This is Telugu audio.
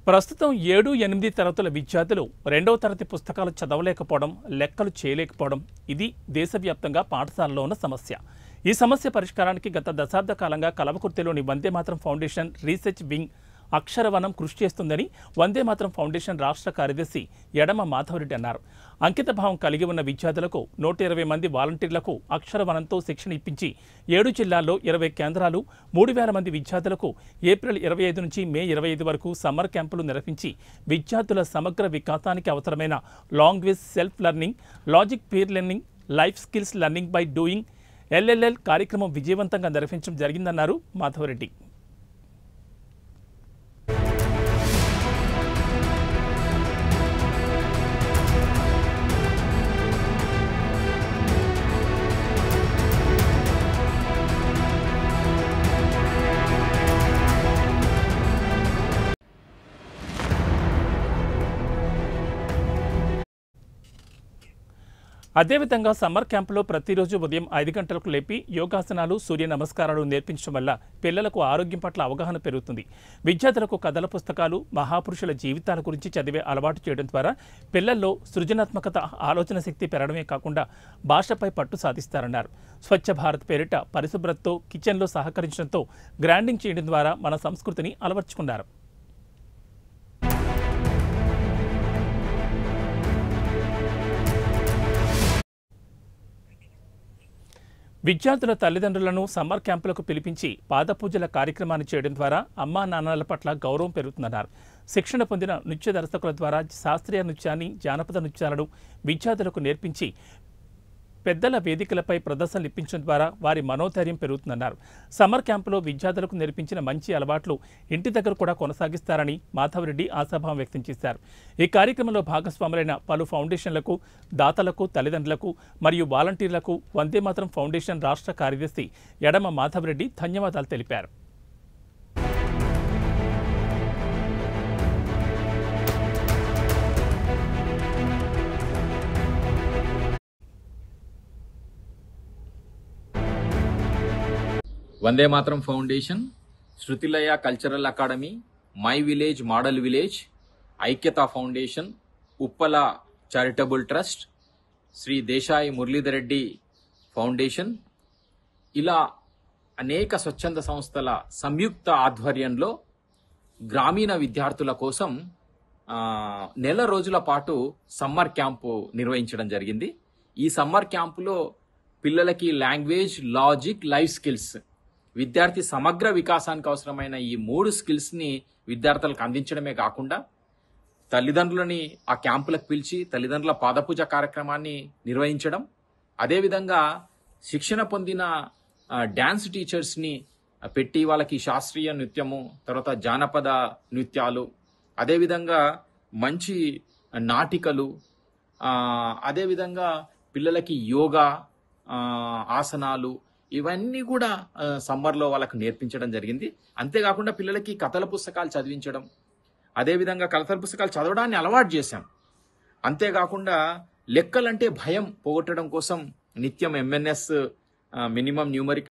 ప్రస్తుతం 7, 8 తరగతుల విద్యార్థులు రెండవ తరగతి పుస్తకాలు చదవలేకపోవడం, లెక్కలు చేయలేకపోవడం ఇది దేశవ్యాప్తంగా పాఠశాలలో ఉన్న సమస్య. ఈ సమస్య పరిష్కారానికి గత దశాబ్ద కాలంగా కల్వకుర్తిలోని వందే మాతరం ఫౌండేషన్ రీసెర్చ్ వింగ్ అక్షరవనం కృషి చేస్తుందని వందే మాతరం ఫౌండేషన్ రాష్ట్ర కార్యదర్శి యడమ మాధవరెడ్డి అన్నారు. అంకితభావం కలిగి ఉన్న విద్యార్థులకు 120 మంది వాలంటీర్లకు అక్షరవనంతో శిక్షణ ఇప్పించి 7 జిల్లాల్లో 20 కేంద్రాలు 3000 మంది విద్యార్థులకు ఏప్రిల్ 25 నుంచి మే 25 వరకు సమ్మర్ క్యాంపులు నిర్వహించి విద్యార్థుల సమగ్ర వికాసానికి అవసరమైన language self learning, logic peer learning, life skills learning by doing LLL కార్యక్రమం విజయవంతంగా నిర్వహించడం జరిగిందన్నారు మాధవరెడ్డి. అదేవిధంగా సమ్మర్ క్యాంపులో ప్రతిరోజు ఉదయం 5 గంటలకు లేపి యోగాసనాలు, సూర్య నమస్కారాలు నేర్పించడం వల్ల పిల్లలకు ఆరోగ్యం పట్ల అవగాహన పెరుగుతుంది. విద్యార్థులకు కథల పుస్తకాలు, మహాపురుషుల జీవితాల గురించి చదివే అలవాటు చేయడం ద్వారా పిల్లల్లో సృజనాత్మకత, ఆలోచన శక్తి పెరగడమే కాకుండా భాషపై పట్టు సాధిస్తారన్నారు. స్వచ్ఛ భారత్ పేరిట పరిశుభ్రతతో కిచెన్లో సహకరించడంతో గ్రాండింగ్ చేయడం ద్వారా మన సంస్కృతిని అలవర్చుకున్నారు. విద్యార్థుల తల్లిదండ్రులను సమ్మర్ క్యాంపులకు పిలిపించి పాదపూజల కార్యక్రమాన్ని చేయడం ద్వారా అమ్మా నాన్నల పట్ల గౌరవం పెరుగుతుందన్నారు. శిక్షణ పొందిన నృత్య దర్శకుల ద్వారా శాస్త్రీయ నృత్యాన్ని, జానపద నృత్యాలను విద్యార్థులకు నేర్పించి పెద్దల వేదికలపై ప్రదర్శనలు ఇప్పించడం ద్వారా వారి మనోధైర్యం పెరుగుతుందన్నారు. సమ్మర్ క్యాంపులో విద్యార్థులకు నేర్పించిన మంచి అలవాట్లు ఇంటి దగ్గర కూడా కొనసాగిస్తారని మాధవరెడ్డి ఆశాభావం వ్యక్తం చేశారు. ఈ కార్యక్రమంలో భాగస్వాములైన పలు ఫౌండేషన్లకు, దాతలకు, తల్లిదండ్రులకు మరియు వాలంటీర్లకు వందే మాతరం ఫౌండేషన్ రాష్ట్ర కార్యదర్శి యడమ మాధవరెడ్డి ధన్యవాదాలు తెలిపారు. Vande Mataram foundation, Shrutilaya cultural academy, my village model village, Aikyata foundation, Uppala charitable trust, Shri Desai Muralidhar Reddy foundation, ఇలా అనేక స్వచ్ఛంద సంస్థల సంయుక్త ఆధ్వర్యంలో గ్రామీణ విద్యార్థుల కోసం నెల రోజుల పాటు సమ్మర్ క్యాంపు నిర్వహించడం జరిగింది. ఈ సమ్మర్ క్యాంపులో పిల్లలకి లాంగ్వేజ్, లాజిక్, లైఫ్ స్కిల్స్, విద్యార్థి సమగ్ర వికాసానికి అవసరమైన ఈ 3 స్కిల్స్ని విద్యార్థులకు అందించడమే కాకుండా తల్లిదండ్రులని ఆ క్యాంపులకు పిలిచి తల్లిదండ్రుల పాదపూజ కార్యక్రమాన్ని నిర్వహించడం, అదేవిధంగా శిక్షణ పొందిన డ్యాన్స్ టీచర్స్ని పెట్టి వాళ్ళకి శాస్త్రీయ నృత్యము, తర్వాత జానపద నృత్యాలు, అదేవిధంగా మంచి నాటికలు, అదేవిధంగా పిల్లలకి యోగా ఆసనాలు ఇవన్నీ కూడా సమ్మర్లో వాళ్ళకు నేర్పించడం జరిగింది. అంతేకాకుండా పిల్లలకి కథల పుస్తకాలు చదివించడం, అదేవిధంగా కథల పుస్తకాలు చదవడాన్ని అలవాటు చేశాం. అంతేకాకుండా లెక్కలంటే భయం పోగొట్టడం కోసం నిత్యం MNS మినిమం న్యూమరిక్